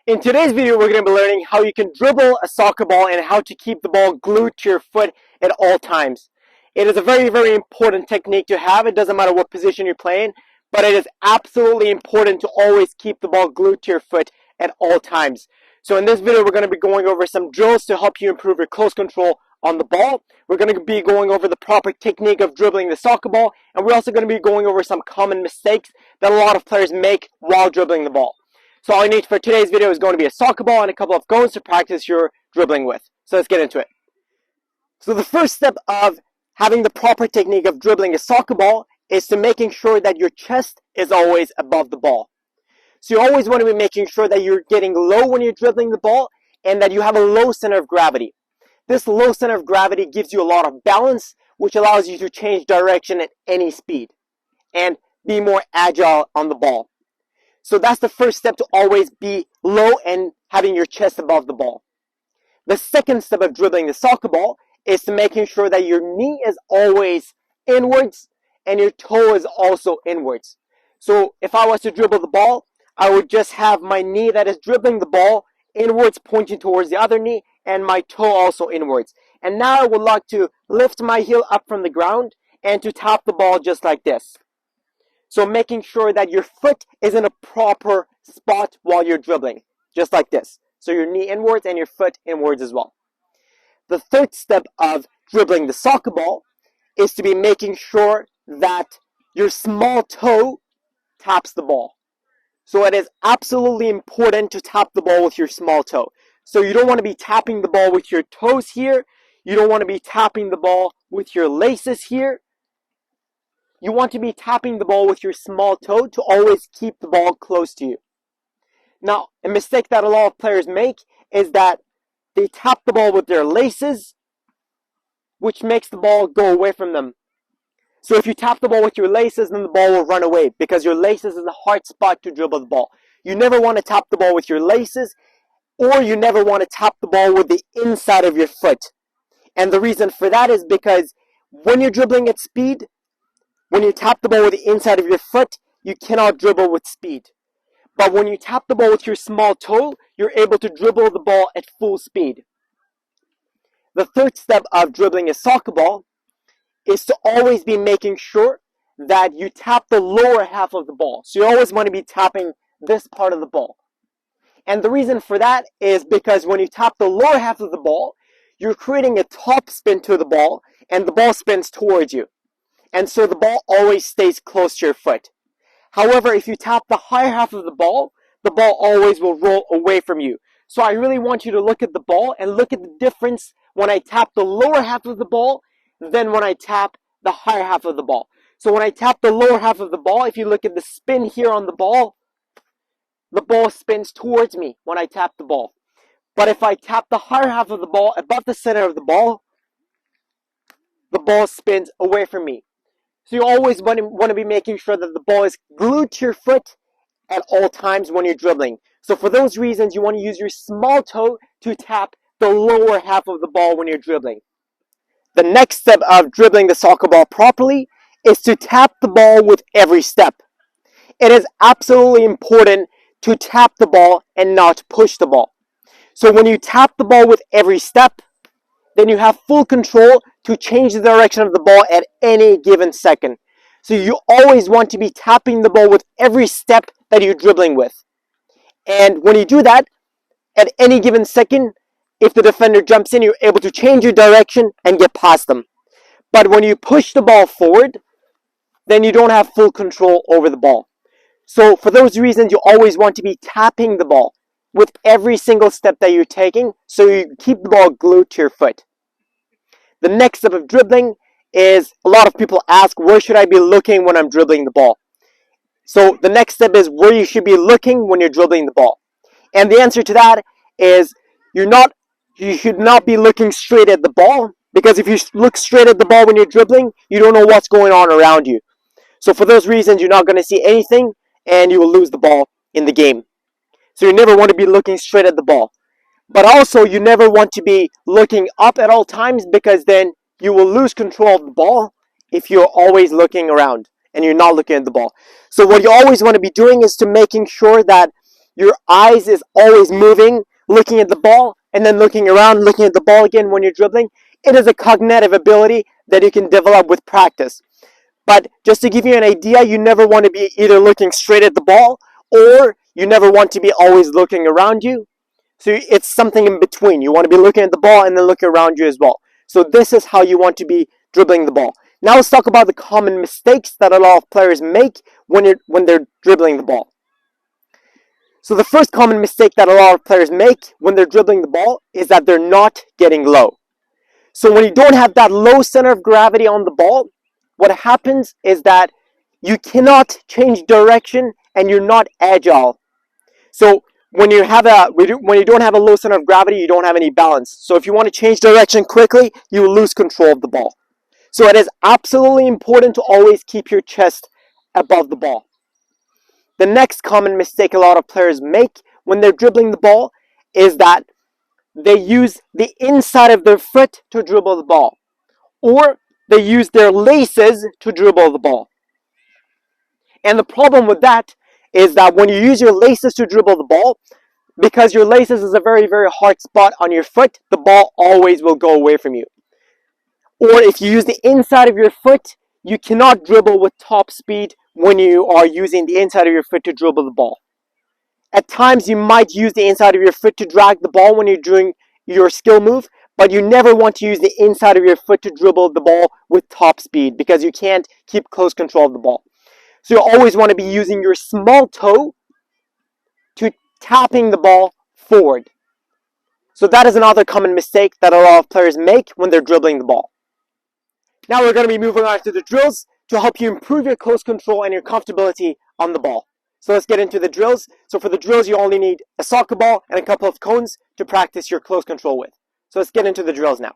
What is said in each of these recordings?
In today's video, we're going to be learning how you can dribble a soccer ball and how to keep the ball glued to your foot at all times. It is a very, very important technique to have. It doesn't matter what position you're playing, but it is absolutely important to always keep the ball glued to your foot at all times. So in this video, we're going to be going over some drills to help you improve your close control on the ball. We're going to be going over the proper technique of dribbling the soccer ball, and we're also going to be going over some common mistakes that a lot of players make while dribbling the ball. So all you need for today's video is going to be a soccer ball and a couple of goals to practice your dribbling with. So let's get into it. So the first step of having the proper technique of dribbling a soccer ball is to making sure that your chest is always above the ball. So you always want to be making sure that you're getting low when you're dribbling the ball and that you have a low center of gravity. This low center of gravity gives you a lot of balance, which allows you to change direction at any speed and be more agile on the ball. So that's the first step, to always be low and having your chest above the ball. The second step of dribbling the soccer ball is to making sure that your knee is always inwards and your toe is also inwards. So if I was to dribble the ball, I would just have my knee that is dribbling the ball inwards pointing towards the other knee and my toe also inwards. And now I would like to lift my heel up from the ground and to tap the ball just like this. So making sure that your foot is in a proper spot while you're dribbling, just like this. So your knee inwards and your foot inwards as well. The third step of dribbling the soccer ball is to be making sure that your small toe taps the ball. So it is absolutely important to tap the ball with your small toe. So you don't want to be tapping the ball with your toes here. You don't want to be tapping the ball with your laces here. You want to be tapping the ball with your small toe to always keep the ball close to you. Now, a mistake that a lot of players make is that they tap the ball with their laces, which makes the ball go away from them. So if you tap the ball with your laces, then the ball will run away because your laces is a hard spot to dribble the ball. You never want to tap the ball with your laces, or you never want to tap the ball with the inside of your foot. And the reason for that is because when you're dribbling at speed, when you tap the ball with the inside of your foot, you cannot dribble with speed. But when you tap the ball with your small toe, you're able to dribble the ball at full speed. The third step of dribbling a soccer ball is to always be making sure that you tap the lower half of the ball. So you always want to be tapping this part of the ball. And the reason for that is because when you tap the lower half of the ball, you're creating a top spin to the ball, and the ball spins towards you. And so the ball always stays close to your foot. However, if you tap the higher half of the ball always will roll away from you. So I really want you to look at the ball and look at the difference when I tap the lower half of the ball than when I tap the higher half of the ball. So when I tap the lower half of the ball, if you look at the spin here on the ball spins towards me when I tap the ball. But if I tap the higher half of the ball above the center of the ball spins away from me. So you always want to be making sure that the ball is glued to your foot at all times when you're dribbling. So for those reasons, you want to use your small toe to tap the lower half of the ball when you're dribbling. The next step of dribbling the soccer ball properly is to tap the ball with every step. It is absolutely important to tap the ball and not push the ball. So when you tap the ball with every step, then you have full control to change the direction of the ball at any given second. So you always want to be tapping the ball with every step that you're dribbling with. And when you do that, at any given second, if the defender jumps in, you're able to change your direction and get past them. But when you push the ball forward, then you don't have full control over the ball. So for those reasons, you always want to be tapping the ball with every single step that you're taking, so you keep the ball glued to your foot. The next step of dribbling is, a lot of people ask, where should I be looking when I'm dribbling the ball? So the next step is where you should be looking when you're dribbling the ball. And the answer to that is, you should not be looking straight at the ball, because if you look straight at the ball when you're dribbling, you don't know what's going on around you. So for those reasons, you're not going to see anything, and you will lose the ball in the game. So you never want to be looking straight at the ball. But also, you never want to be looking up at all times, because then you will lose control of the ball if you're always looking around and you're not looking at the ball. So what you always want to be doing is to making sure that your eyes is always moving, looking at the ball, and then looking around, looking at the ball again when you're dribbling. It is a cognitive ability that you can develop with practice. But just to give you an idea, you never want to be either looking straight at the ball, or you never want to be always looking around you. So it's something in between. You want to be looking at the ball and then looking around you as well. So this is how you want to be dribbling the ball. Now let's talk about the common mistakes that a lot of players make when they're dribbling the ball. So the first common mistake that a lot of players make when they're dribbling the ball is that they're not getting low. So when you don't have that low center of gravity on the ball, what happens is that you cannot change direction and you're not agile. So when you don't have a low center of gravity, you don't have any balance. So if you want to change direction quickly, you will lose control of the ball. So it is absolutely important to always keep your chest above the ball. The next common mistake a lot of players make when they're dribbling the ball is that they use the inside of their foot to dribble the ball, or they use their laces to dribble the ball. And the problem with that is that when you use your laces to dribble the ball, because your laces is a very, very hard spot on your foot, the ball always will go away from you. Or if you use the inside of your foot, you cannot dribble with top speed when you are using the inside of your foot to dribble the ball. At times you might use the inside of your foot to drag the ball when you're doing your skill move, but you never want to use the inside of your foot to dribble the ball with top speed because you can't keep close control of the ball. So you always want to be using your small toe to tapping the ball forward. So that is another common mistake that a lot of players make when they're dribbling the ball. Now we're going to be moving on to the drills to help you improve your close control and your comfortability on the ball. So let's get into the drills. So for the drills, you only need a soccer ball and a couple of cones to practice your close control with. So let's get into the drills now.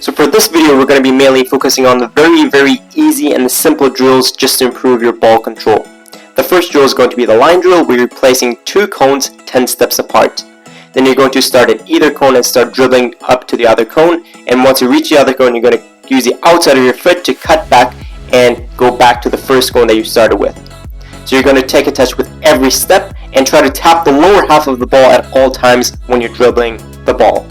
So for this video, we're going to be mainly focusing on the very, very easy and simple drills just to improve your ball control. The first drill is going to be the line drill, where you're placing 2 cones 10 steps apart. Then you're going to start at either cone and start dribbling up to the other cone. And once you reach the other cone, you're going to use the outside of your foot to cut back and go back to the first cone that you started with. So you're going to take a touch with every step and try to tap the lower half of the ball at all times when you're dribbling the ball.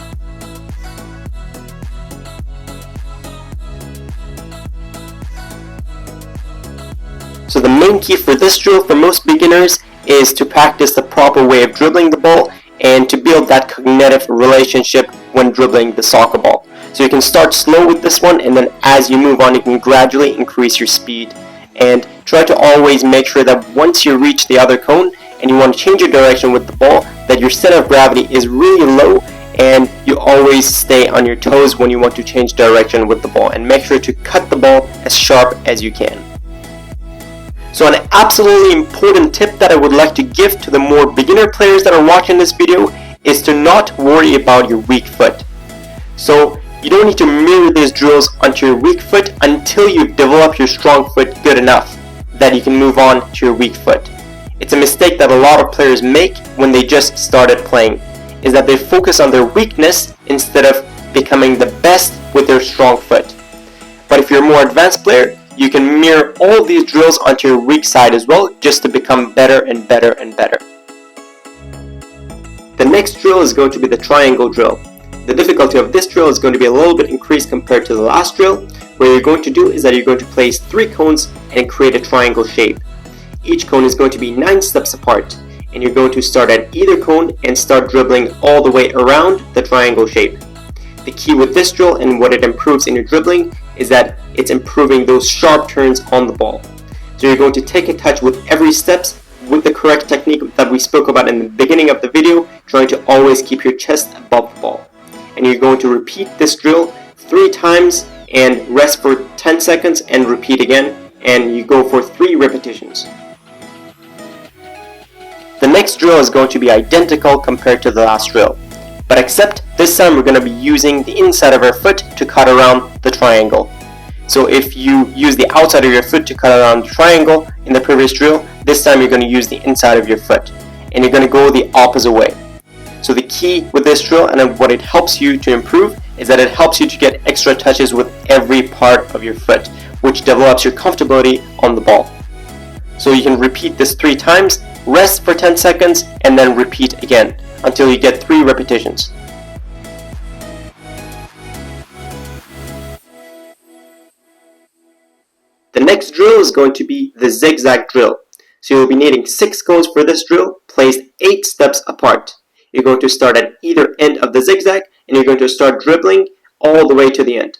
So the main key for this drill for most beginners is to practice the proper way of dribbling the ball and to build that cognitive relationship when dribbling the soccer ball. So you can start slow with this one, and then as you move on, you can gradually increase your speed. And try to always make sure that once you reach the other cone and you want to change your direction with the ball, that your center of gravity is really low and you always stay on your toes when you want to change direction with the ball, and make sure to cut the ball as sharp as you can. So an absolutely important tip that I would like to give to the more beginner players that are watching this video is to not worry about your weak foot. So you don't need to mirror these drills onto your weak foot until you've developed your strong foot good enough that you can move on to your weak foot. It's a mistake that a lot of players make when they just started playing, is that they focus on their weakness instead of becoming the best with their strong foot. But if you're a more advanced player, you can mirror all these drills onto your weak side as well, just to become better and better and better. The next drill is going to be the triangle drill. The difficulty of this drill is going to be a little bit increased compared to the last drill. What you're going to do is that you're going to place 3 cones and create a triangle shape. Each cone is going to be 9 steps apart, and you're going to start at either cone and start dribbling all the way around the triangle shape. The key with this drill and what it improves in your dribbling is that it's improving those sharp turns on the ball. So you're going to take a touch with every step with the correct technique that we spoke about in the beginning of the video, trying to always keep your chest above the ball. And you're going to repeat this drill 3 times and rest for 10 seconds and repeat again, and you go for 3 repetitions. The next drill is going to be identical compared to the last drill, but except this time we're going to be using the inside of our foot to cut around the triangle. So if you use the outside of your foot to cut around the triangle in the previous drill, this time you're going to use the inside of your foot, and you're going to go the opposite way. So the key with this drill and what it helps you to improve is that it helps you to get extra touches with every part of your foot, which develops your comfortability on the ball. So you can repeat this 3 times rest for 10 seconds, and then repeat again until you get 3 repetitions. The next drill is going to be the zigzag drill. So you'll be needing 6 cones for this drill, placed 8 steps apart. You're going to start at either end of the zigzag, and you're going to start dribbling all the way to the end.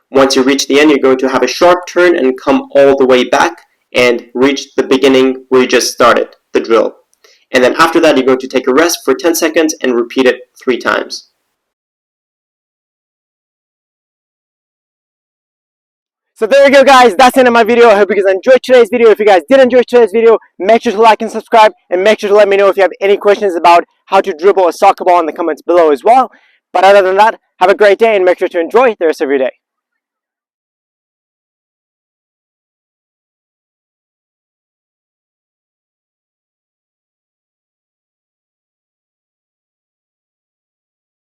Once you reach the end, you're going to have a sharp turn and come all the way back and reach the beginning where you just started the drill. And then after that, you're going to take a rest for 10 seconds and repeat it 3 times. So there you go, guys, that's the end of my video. I hope you guys enjoyed today's video. If you guys did enjoy today's video, make sure to like and subscribe, and make sure to let me know if you have any questions about how to dribble a soccer ball in the comments below as well. But other than that, have a great day and make sure to enjoy the rest of your day.